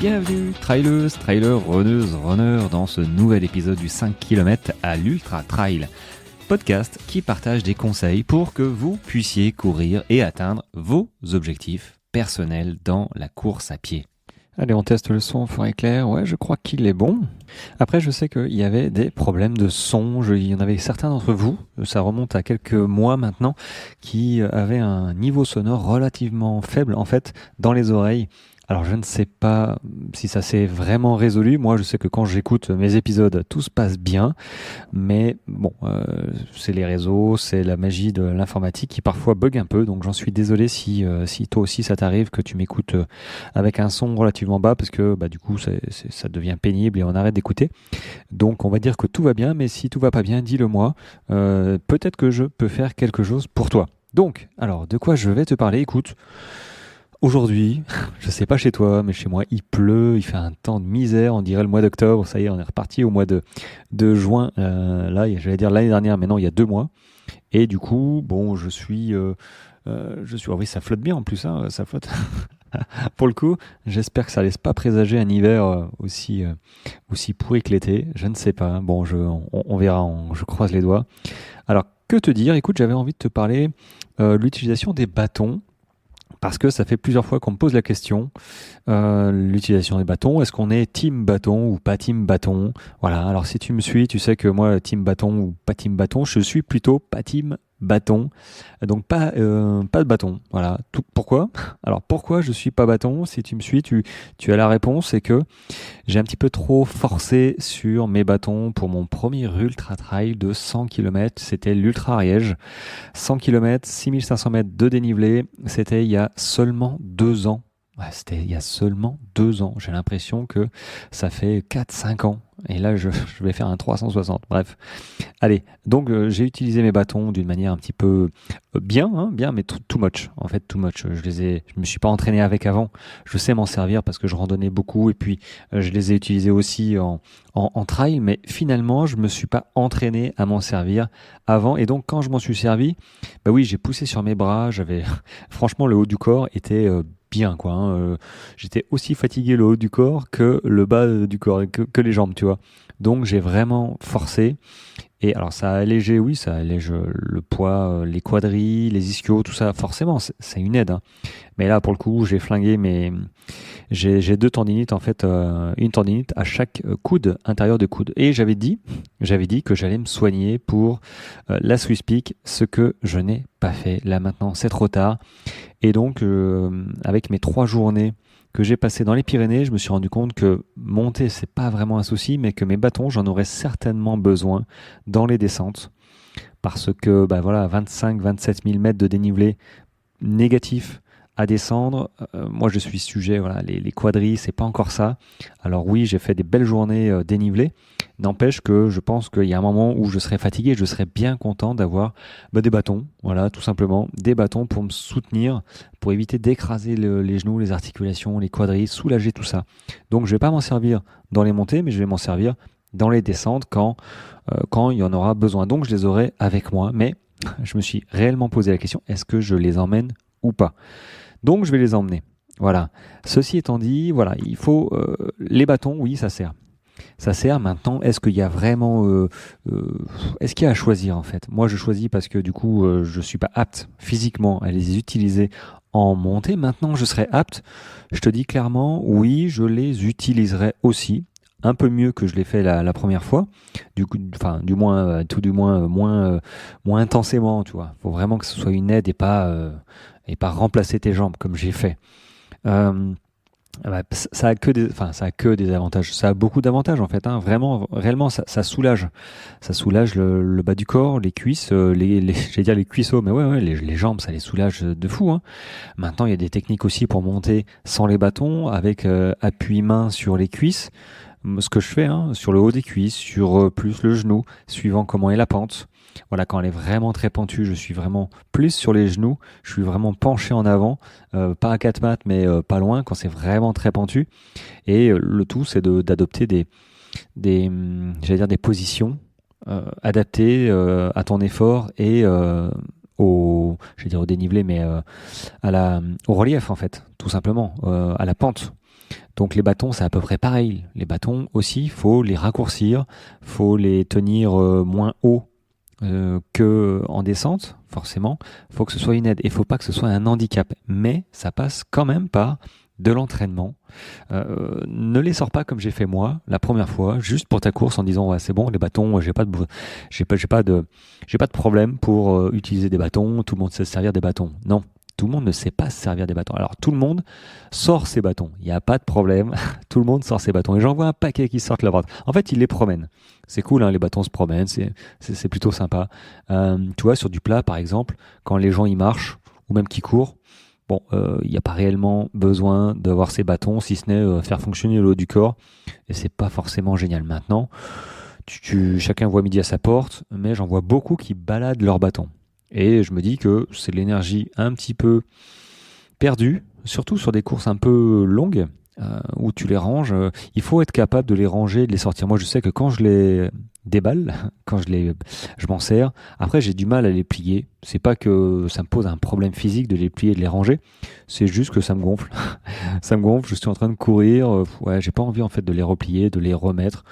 Bienvenue traileuses, trailers, runneuses, runners dans ce nouvel épisode du 5 km à l'Ultra Trail. Podcast qui partage des conseils pour que vous puissiez courir et atteindre vos objectifs personnels dans la course à pied. Allez, on teste le son fort et clair. Ouais, je crois qu'il est bon. Après, je sais qu'il y avait des problèmes de son. Il y en avait certains d'entre vous, ça remonte à quelques mois maintenant, qui avaient un niveau sonore relativement faible, en fait, dans les oreilles. Alors, je ne sais pas si ça s'est vraiment résolu. Moi, je sais que quand j'écoute mes épisodes, tout se passe bien. Mais bon, c'est les réseaux, c'est la magie de l'informatique qui parfois bug un peu. Donc, j'en suis désolé si toi aussi ça t'arrive que tu m'écoutes avec un son relativement bas parce que du coup, ça devient pénible et on arrête d'écouter. Donc, on va dire que tout va bien. Mais si tout va pas bien, dis-le moi. Peut-être que je peux faire quelque chose pour toi. Donc, alors, de quoi je vais te parler? Écoute. Aujourd'hui, je sais pas chez toi, mais chez moi, il pleut, il fait un temps de misère, on dirait le mois d'octobre, ça y est, on est reparti au mois de juin, là, j'allais dire l'année dernière, mais non, il y a 2 mois. Et du coup, bon, je suis, oui, ça flotte bien en plus, hein, ça flotte. Pour le coup, j'espère que ça laisse pas présager un hiver aussi pourri que l'été, je ne sais pas, bon, on verra, je croise les doigts. Alors, que te dire? Écoute, j'avais envie de te parler de l'utilisation des bâtons. Parce que ça fait plusieurs fois qu'on me pose la question, l'utilisation des bâtons, est-ce qu'on est team bâton ou pas team bâton? Voilà, alors si tu me suis, tu sais que moi, team bâton ou pas team bâton, je suis plutôt pas team bâton, donc pas de bâton. Voilà, pourquoi? Alors pourquoi je suis pas bâton? Si tu me suis, tu as la réponse, c'est que j'ai un petit peu trop forcé sur mes bâtons pour mon premier ultra trail de 100 km, c'était l'Ultra Ariège. 100 km, 6500 mètres de dénivelé, c'était il y a seulement 2 ans. Ouais, c'était il y a seulement 2 ans. J'ai l'impression que ça fait 4-5 ans. Et là, je vais faire un 360. Bref. Allez, donc j'ai utilisé mes bâtons d'une manière un petit peu bien, mais too much. En fait, too much. Je me suis pas entraîné avec avant. Je sais m'en servir parce que je randonnais beaucoup et puis je les ai utilisés aussi en trail. Mais finalement, je me suis pas entraîné à m'en servir avant. Et donc, quand je m'en suis servi, oui, j'ai poussé sur mes bras. Franchement, le haut du corps était bien, quoi. J'étais aussi fatigué le haut du corps que le bas du corps, que les jambes, tu vois. Donc j'ai vraiment forcé. Et alors ça allège le poids, les quadris, les ischios, tout ça, forcément, c'est une aide. Hein. Mais là, pour le coup, j'ai 2 tendinites, en fait, une tendinite à chaque coude, intérieur de coude. Et j'avais dit que j'allais me soigner pour la Swiss Peak, ce que je n'ai pas fait. Là maintenant, c'est trop tard. Et donc, avec mes 3 journées que j'ai passées dans les Pyrénées, je me suis rendu compte que monter, c'est pas vraiment un souci, mais que mes bâtons, j'en aurais certainement besoin dans les descentes. Parce que, 25-27 000 mètres de dénivelé négatif à descendre. Moi, je suis sujet, les quadris, c'est pas encore ça. Alors oui, j'ai fait des belles journées dénivelées. N'empêche que je pense qu'il y a un moment où je serai fatigué, je serai bien content d'avoir des bâtons, voilà, tout simplement, des bâtons pour me soutenir, pour éviter d'écraser les genoux, les articulations, les quadris, soulager tout ça. Donc je vais pas m'en servir dans les montées, mais je vais m'en servir dans les descentes quand il y en aura besoin. Donc je les aurai avec moi, mais je me suis réellement posé la question, est-ce que je les emmène ou pas? Donc je vais les emmener. Voilà. Ceci étant dit, voilà, il faut les bâtons, oui, ça sert. Ça sert maintenant. Est-ce qu'il y a vraiment, est-ce qu'il y a à choisir en fait? Moi, je choisis parce que du coup, je suis pas apte physiquement à les utiliser en montée. Maintenant, je serai apte. Je te dis clairement, oui, je les utiliserai aussi. Un peu mieux que je l'ai fait la première fois, moins intensément, tu vois. Faut vraiment que ce soit une aide et pas remplacer tes jambes comme j'ai fait. Ça a que des avantages. Ça a beaucoup d'avantages en fait. Hein. Vraiment, réellement, ça soulage. Ça soulage le bas du corps, les cuisses, j'allais dire les cuisseaux, mais ouais, les jambes, ça les soulage de fou. Hein. Maintenant, il y a des techniques aussi pour monter sans les bâtons, avec appui main sur les cuisses. Ce que je fais, sur le haut des cuisses, sur plus le genou, suivant comment est la pente. Voilà, quand elle est vraiment très pentue, je suis vraiment plus sur les genoux, je suis vraiment penché en avant, pas à 4 pattes, mais pas loin, quand c'est vraiment très pentu. Et le tout, c'est d'adopter des positions adaptées à ton effort et au dénivelé, mais au relief en fait, tout simplement, à la pente. Donc les bâtons, c'est à peu près pareil. Les bâtons aussi, faut les raccourcir, faut les tenir moins haut que en descente, forcément. Faut que ce soit une aide et faut pas que ce soit un handicap. Mais ça passe quand même par de l'entraînement. Ne les sors pas comme j'ai fait moi la première fois, juste pour ta course en disant ouais, c'est bon, les bâtons, j'ai pas de problème pour utiliser des bâtons. Tout le monde sait se servir des bâtons. Non. Tout le monde ne sait pas se servir des bâtons. Alors tout le monde sort ses bâtons. Il n'y a pas de problème. Tout le monde sort ses bâtons. Et j'en vois un paquet qui sortent la bras. En fait, ils les promènent. C'est cool, hein, les bâtons se promènent. C'est plutôt sympa. Tu vois, sur du plat, par exemple, quand les gens y marchent, ou même qui courent, bon, il n'y a pas réellement besoin d'avoir ces bâtons, si ce n'est faire fonctionner le haut du corps. Et c'est pas forcément génial. Maintenant, chacun voit midi à sa porte, mais j'en vois beaucoup qui baladent leurs bâtons. Et je me dis que c'est de l'énergie un petit peu perdue, surtout sur des courses un peu longues, où tu les ranges. Il faut être capable de les ranger, de les sortir. Moi, je sais que quand je les déballe, je m'en sers. Après, j'ai du mal à les plier. C'est pas que ça me pose un problème physique de les plier et de les ranger. C'est juste que ça me gonfle. Ça me gonfle. Je suis en train de courir. Ouais, j'ai pas envie en fait de les replier, de les remettre.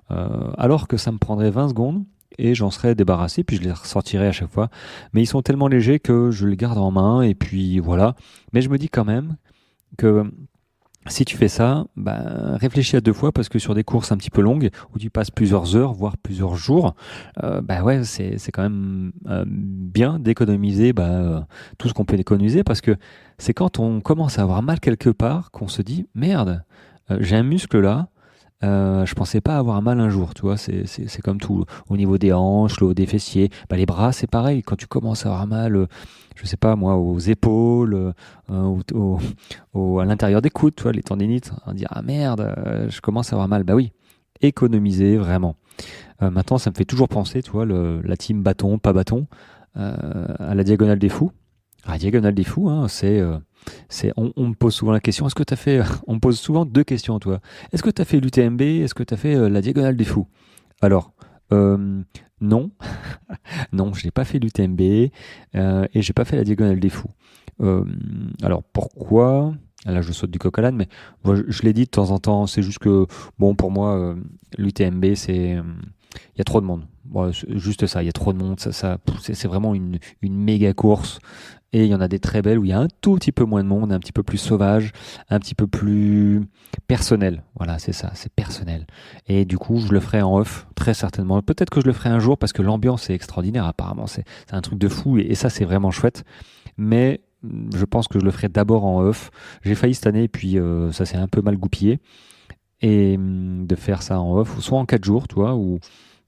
Alors que ça me prendrait 20 secondes. Et j'en serais débarrassé, puis je les ressortirais à chaque fois. Mais ils sont tellement légers que je les garde en main, et puis voilà. Mais je me dis quand même que si tu fais ça, réfléchis à 2 fois, parce que sur des courses un petit peu longues, où tu passes plusieurs heures, voire plusieurs jours, ouais, c'est quand même bien d'économiser tout ce qu'on peut économiser, parce que c'est quand on commence à avoir mal quelque part qu'on se dit, merde, j'ai un muscle là, je pensais pas avoir mal un jour, tu vois, c'est comme tout, au niveau des hanches, le haut des fessiers, les bras c'est pareil, quand tu commences à avoir mal, je sais pas moi, aux épaules, à l'intérieur des coudes, tu vois, les tendinites, on dit ah merde, je commence à avoir mal, bah oui, économiser vraiment. Maintenant ça me fait toujours penser, tu vois, la team bâton, pas bâton, à la diagonale des fous. La diagonale des fous, hein, on me pose souvent la question, est-ce que tu as fait, on me pose souvent 2 questions, toi. Est-ce que tu as fait l'UTMB? Est-ce que tu as fait la diagonale des fous? Alors, non, non, je n'ai pas fait l'UTMB et j'ai pas fait la diagonale des fous. Alors, pourquoi? Là, je saute du coq à l'âne, mais moi, je l'ai dit de temps en temps, c'est juste que, bon, pour moi, l'UTMB, il y a trop de monde. Bon, c'est juste ça, il y a trop de monde. C'est vraiment une méga course. Et il y en a des très belles où il y a un tout petit peu moins de monde, un petit peu plus sauvage, un petit peu plus personnel. Voilà, c'est ça, c'est personnel. Et du coup, je le ferai en off, très certainement. Peut-être que je le ferai un jour parce que l'ambiance est extraordinaire, apparemment. C'est un truc de fou et ça, c'est vraiment chouette. Mais je pense que je le ferai d'abord en off. J'ai failli cette année et puis ça s'est un peu mal goupillé. Et de faire ça en off, ou soit en 4 jours, tu vois, ou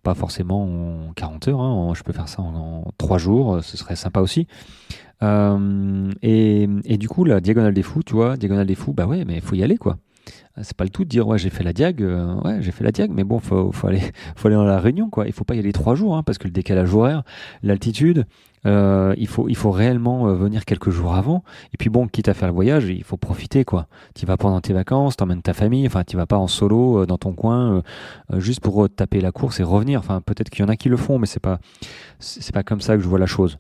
pas forcément en 40 heures. Hein, je peux faire ça en 3 jours, ce serait sympa aussi. Et du coup, la diagonale des fous, tu vois, diagonale des fous, bah ouais, mais il faut y aller, quoi. C'est pas le tout de dire, ouais, j'ai fait la diag, ouais, j'ai fait la diag, mais bon, faut aller dans la réunion, quoi. Il faut pas y aller 3 jours, hein, parce que le décalage horaire, l'altitude, il faut réellement venir quelques jours avant. Et puis bon, quitte à faire le voyage, il faut profiter, quoi. Tu vas pendant tes vacances, t'emmènes ta famille, enfin, tu vas pas en solo dans ton coin, juste pour taper la course et revenir. Enfin, peut-être qu'il y en a qui le font, mais c'est pas comme ça que je vois la chose.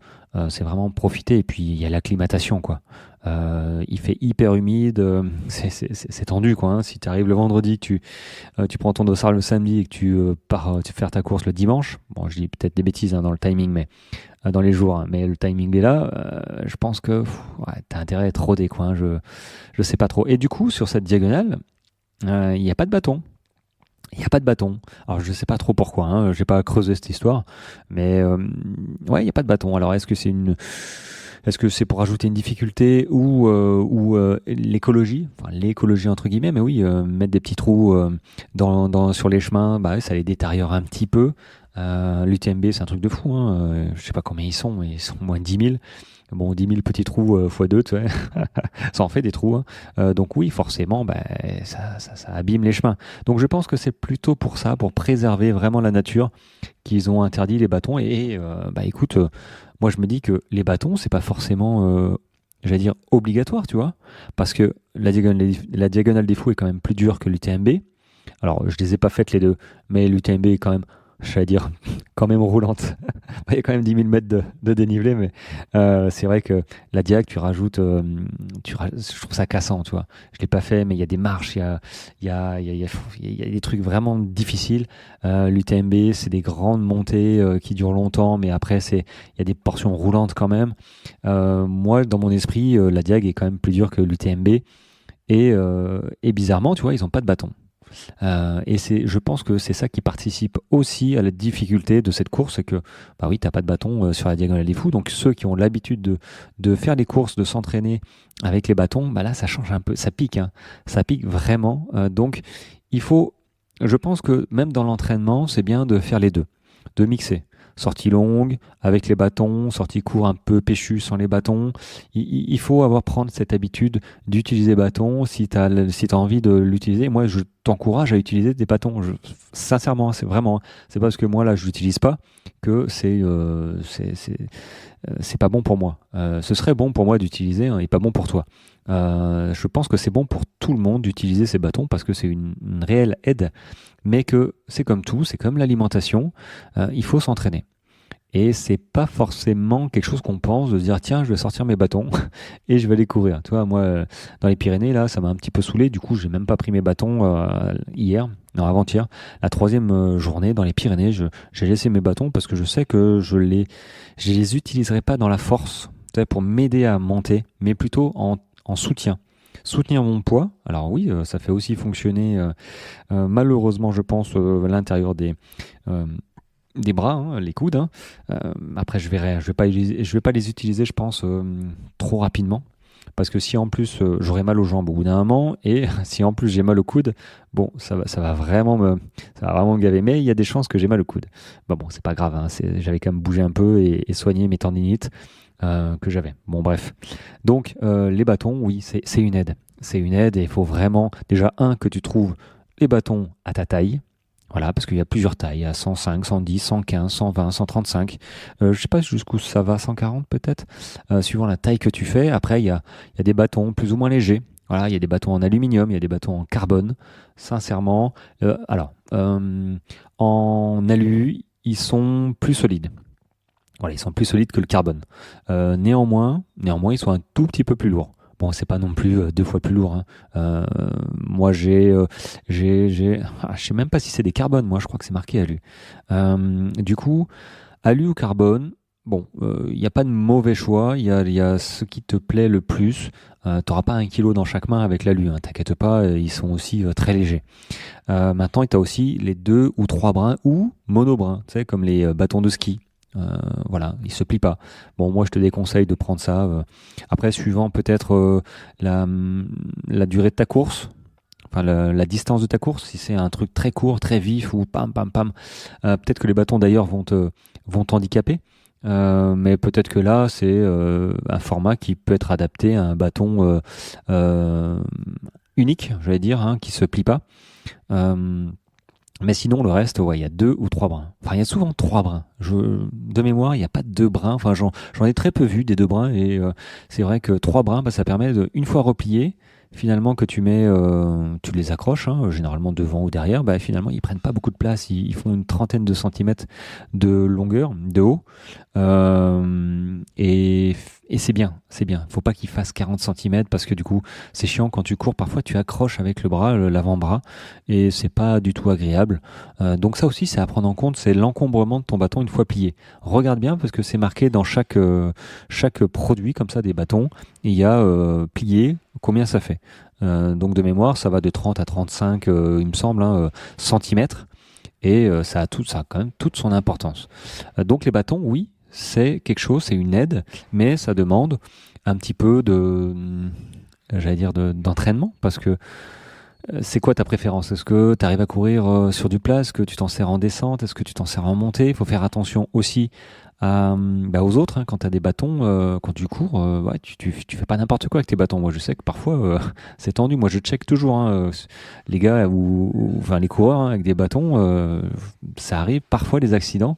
C'est vraiment profiter, et puis il y a l'acclimatation, quoi. Il fait hyper humide, c'est tendu, quoi. Hein. Si tu arrives le vendredi, tu prends ton dossard le samedi et que tu pars faire ta course le dimanche, bon, je dis peut-être des bêtises dans le timing, mais dans les jours, hein, mais le timing est là, je pense que t'as intérêt à être rodé, quoi. Hein. Je sais pas trop. Et du coup, sur cette diagonale, il n'y a pas de bâton. Il n'y a pas de bâton. Alors je sais pas trop pourquoi, hein, j'ai pas creusé cette histoire, mais ouais, il n'y a pas de bâton. Alors est-ce que c'est pour ajouter une difficulté ou l'écologie, enfin l'écologie entre guillemets, mais oui, mettre des petits trous sur les chemins, ça les détériore un petit peu. L'UTMB, c'est un truc de fou, hein. Je sais pas combien ils sont moins de 10 000. Bon, 10 000 petits trous x 2, tu vois. Ça en fait des trous, hein. Donc oui, forcément, ça abîme les chemins. Donc je pense que c'est plutôt pour ça, pour préserver vraiment la nature, qu'ils ont interdit les bâtons. Et écoute, moi je me dis que les bâtons, c'est pas forcément, j'allais dire, obligatoire, tu vois. Parce que la diagonale des fous est quand même plus dure que l'UTMB. Alors, je les ai pas faites les deux, mais l'UTMB est quand même j'allais dire quand même roulante. Il y a quand même 10 000 mètres de dénivelé, mais c'est vrai que la Diag, tu rajoutes, je trouve ça cassant, tu vois. Je l'ai pas fait, mais il y a des marches, il y a, il y a, il y a- il y a des trucs vraiment difficiles. L'UTMB, c'est des grandes montées qui durent longtemps, mais après, il y a des portions roulantes quand même. Moi, dans mon esprit, la Diag est quand même plus dure que l'UTMB. Et bizarrement, tu vois, ils n'ont pas de bâton. Je pense que c'est ça qui participe aussi à la difficulté de cette course, c'est que, bah oui, t'as pas de bâton sur la Diagonale des Fous, donc ceux qui ont l'habitude de faire les courses, de s'entraîner avec les bâtons, bah là, ça change un peu, ça pique, hein. Ça pique vraiment. Donc, il faut, je pense que même dans l'entraînement, c'est bien de faire les deux, de mixer. Sortie longue avec les bâtons, sortie court un peu péchu sans les bâtons. Il faut prendre cette habitude d'utiliser bâton si tu as, si t'as envie de l'utiliser. Moi, je t'encourage à utiliser des bâtons. Sincèrement, c'est vraiment, c'est pas parce que moi là je l'utilise pas que c'est pas bon pour moi. Ce serait bon pour moi d'utiliser hein, et pas bon pour toi. Je pense que c'est bon pour tout le monde d'utiliser ces bâtons parce que c'est une réelle aide, mais que c'est comme tout, c'est comme l'alimentation, il faut s'entraîner. Et c'est pas forcément quelque chose qu'on pense de se dire tiens je vais sortir mes bâtons et je vais aller courir. Tu vois moi dans les Pyrénées là ça m'a un petit peu saoulé, du coup j'ai même pas pris mes bâtons hier, non avant-hier, la troisième journée dans les Pyrénées j'ai laissé mes bâtons parce que je sais que je les utiliserai pas dans la force, tu sais, pour m'aider à monter, mais plutôt en soutien. Soutenir mon poids, alors oui, ça fait aussi fonctionner malheureusement je pense l'intérieur euh, des bras, hein, les coudes. Hein. Après, je verrai, je vais pas les utiliser, je pense, trop rapidement. Parce que si en plus j'aurai mal aux jambes au bout d'un moment et si en plus j'ai mal au coude, bon, ça va vraiment me gaver. Mais il y a des chances que j'ai mal au coude. Bah bon, c'est pas grave. Hein, j'avais quand même bougé un peu et soigné mes tendinites que j'avais. Bon, bref. Donc les bâtons, oui, c'est une aide. C'est une aide et il faut vraiment déjà que tu trouves les bâtons à ta taille. Voilà, parce qu'il y a plusieurs tailles, il y a 105, 110, 115, 120, 135. Je sais pas jusqu'où ça va, 140 peut-être, suivant la taille que tu fais. Après, il y a des bâtons plus ou moins légers. Voilà, il y a des bâtons en aluminium, il y a des bâtons en carbone. Sincèrement, en alu, ils sont plus solides. Voilà, ils sont plus solides que le carbone. Néanmoins, ils sont un tout petit peu plus lourds. Bon, c'est pas non plus 2 fois plus lourd. Hein. Moi, je sais même pas si c'est des carbones. Moi, je crois que c'est marqué alu. Du coup, alu ou carbone. Bon, il n'y a pas de mauvais choix. Il y a ce qui te plaît le plus. T'auras pas 1 kilo dans chaque main avec l'alu. Hein, t'inquiète pas, ils sont aussi très légers. Maintenant, tu as aussi les 2 ou 3 brins ou monobrins, tu sais, comme les bâtons de ski. Voilà, il se plie pas. Bon, moi je te déconseille de prendre ça. Après, suivant peut-être la durée de ta course, enfin la distance de ta course, si c'est un truc très court, très vif ou pam pam pam, peut-être que les bâtons d'ailleurs vont t'handicaper. Mais peut-être que là, c'est un format qui peut être adapté à un bâton unique, j'allais dire, hein, qui se plie pas. Mais sinon, le reste, ouais, il y a 2 ou 3 brins. Enfin, il y a souvent 3 brins. De mémoire, il n'y a pas de 2 brins. Enfin, j'en ai très peu vu des 2 brins. Et c'est vrai que 3 brins, bah, ça permet de, une fois replié, finalement, que tu mets, tu les accroches, hein, généralement devant ou derrière, bah, finalement, ils prennent pas beaucoup de place. Ils font une trentaine de centimètres de longueur, de haut. Et c'est bien, c'est bien. Faut pas qu'il fasse 40 centimètres parce que du coup, c'est chiant quand tu cours. Parfois, tu accroches avec le bras, l'avant-bras, et c'est pas du tout agréable. Donc ça aussi, c'est à prendre en compte, c'est l'encombrement de ton bâton une fois plié. Regarde bien parce que c'est marqué dans chaque produit comme ça des bâtons. Il y a plié, combien ça fait. Donc de mémoire, ça va de 30 à 35, il me semble, hein, centimètres. Et ça a quand même toute son importance. Donc les bâtons, oui, c'est quelque chose, c'est une aide, mais ça demande un petit peu j'allais dire d'entraînement, parce que c'est quoi ta préférence? Est-ce que tu arrives à courir sur du plat? Est-ce que tu t'en sers en descente? Est-ce que tu t'en sers en montée? Il faut faire attention aussi aux autres, hein, quand tu as des bâtons, quand tu cours, ouais, tu fais pas n'importe quoi avec tes bâtons. Moi, je sais que parfois, c'est tendu. Moi, je check toujours hein, les gars enfin les coureurs hein, avec des bâtons. Ça arrive parfois des accidents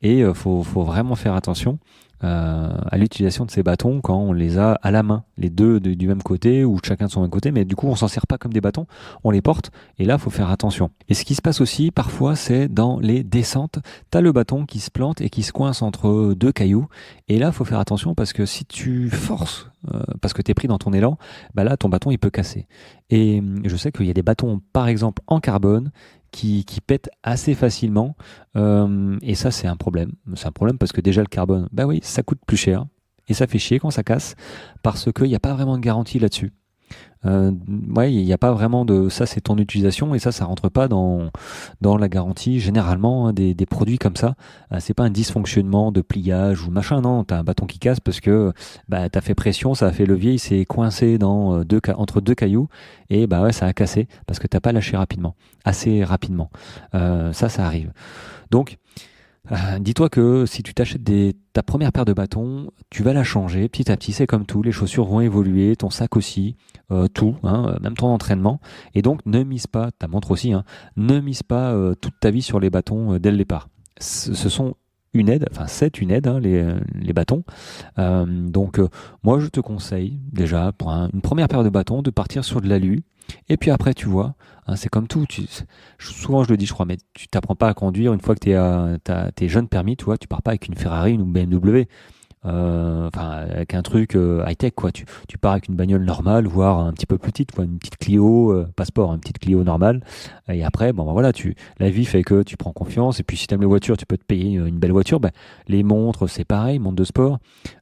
et faut vraiment faire attention. à l'utilisation de ces bâtons quand on les a à la main, les deux du même côté ou chacun de son même côté, mais du coup on s'en sert pas comme des bâtons, on les porte et là faut faire attention. Et ce qui se passe aussi parfois, c'est dans les descentes, t'as le bâton qui se plante et qui se coince entre deux cailloux, et là faut faire attention parce que si tu forces parce que t'es pris dans ton élan, bah là ton bâton il peut casser. Et je sais qu'il y a des bâtons par exemple en carbone qui pètent assez facilement, et ça c'est un problème. C'est un problème parce que déjà le carbone, bah oui, ça coûte plus cher et ça fait chier quand ça casse parce qu'il n'y a pas vraiment de garantie là-dessus. Ouais, il n'y a pas vraiment de ça, c'est ton utilisation et ça rentre pas dans la garantie généralement, hein, des produits comme ça. C'est pas un dysfonctionnement de pliage ou machin, non, t'as un bâton qui casse parce que bah t'as fait pression, ça a fait levier, il s'est coincé dans entre deux cailloux et bah ouais, ça a cassé parce que t'as pas lâché assez rapidement. Ça arrive. Donc dis-toi que si tu t'achètes ta première paire de bâtons, tu vas la changer petit à petit. C'est comme tout, les chaussures vont évoluer, ton sac aussi, tout, hein, même ton entraînement. Et donc ne mise pas, ta montre aussi, hein, ne mise pas toute ta vie sur les bâtons dès le départ. Ce sont une aide, enfin c'est une aide, hein, les bâtons. Donc moi je te conseille déjà pour une première paire de bâtons de partir sur de l'alu. Et puis après, tu vois, hein, c'est comme tout. Souvent, je le dis, je crois, mais tu t'apprends pas à conduire une fois que t'es jeune permis, tu vois, tu pars pas avec une Ferrari, une BMW, enfin, avec un truc high-tech, quoi. Tu pars avec une bagnole normale, voire un petit peu plus petite, quoi, une petite Clio, pas sport, une petite Clio normale. Et après, bon, ben voilà, la vie fait que tu prends confiance. Et puis, si t'aimes les voitures, tu peux te payer une belle voiture. Ben, les montres, c'est pareil, montres de sport.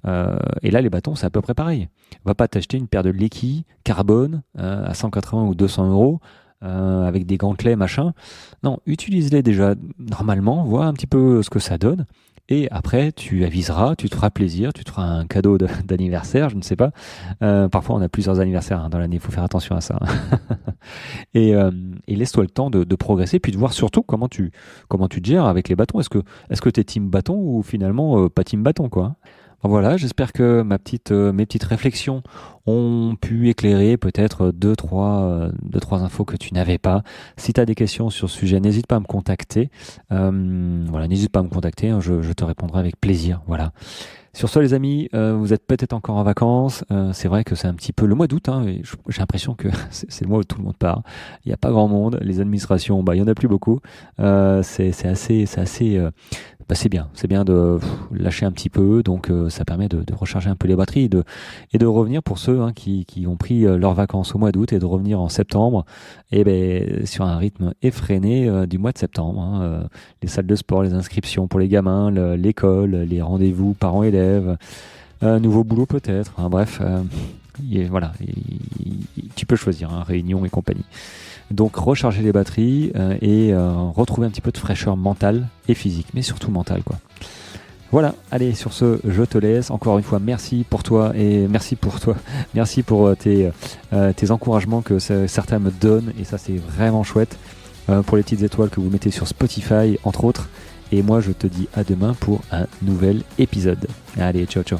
Et là, les bâtons, c'est à peu près pareil. Va pas t'acheter une paire de Lecky carbone à 180 ou 200 euros avec des gantelets, machin. Non, utilise-les déjà normalement, vois un petit peu ce que ça donne. Et après, tu aviseras, tu te feras plaisir, tu te feras un cadeau d'anniversaire, je ne sais pas. Parfois, on a plusieurs anniversaires dans l'année, il faut faire attention à ça. et, et laisse-toi le temps de progresser, puis de voir surtout comment tu te gères avec les bâtons. Est-ce que t'es team bâton ou finalement pas team bâton, quoi. Voilà, j'espère que mes petites réflexions ont pu éclairer peut-être deux, trois infos que tu n'avais pas. Si tu as des questions sur ce sujet, n'hésite pas à me contacter. Voilà, n'hésite pas à me contacter, hein, je te répondrai avec plaisir. Voilà. Sur ce, les amis, vous êtes peut-être encore en vacances. C'est vrai que c'est un petit peu le mois d'août, hein, et j'ai l'impression que c'est le mois où tout le monde part. Il n'y a pas grand monde. Les administrations, bah, il y en a plus beaucoup. C'est assez. Bah, c'est bien de lâcher un petit peu, donc ça permet de recharger un peu les batteries et de revenir pour ceux, hein, qui ont pris leurs vacances au mois d'août et de revenir en septembre et ben sur un rythme effréné du mois de septembre, hein, les salles de sport, les inscriptions pour les gamins, l'école, les rendez-vous parents-élèves, nouveau boulot peut-être, hein, bref, voilà, tu peux choisir, hein, réunion et compagnie. Donc recharger les batteries et retrouver un petit peu de fraîcheur mentale et physique, mais surtout mentale, quoi. Voilà, allez, sur ce, je te laisse. Encore une fois, merci pour tes encouragements que certains me donnent, et ça c'est vraiment chouette, pour les petites étoiles que vous mettez sur Spotify, entre autres. Et moi, je te dis à demain pour un nouvel épisode. Allez, ciao, ciao.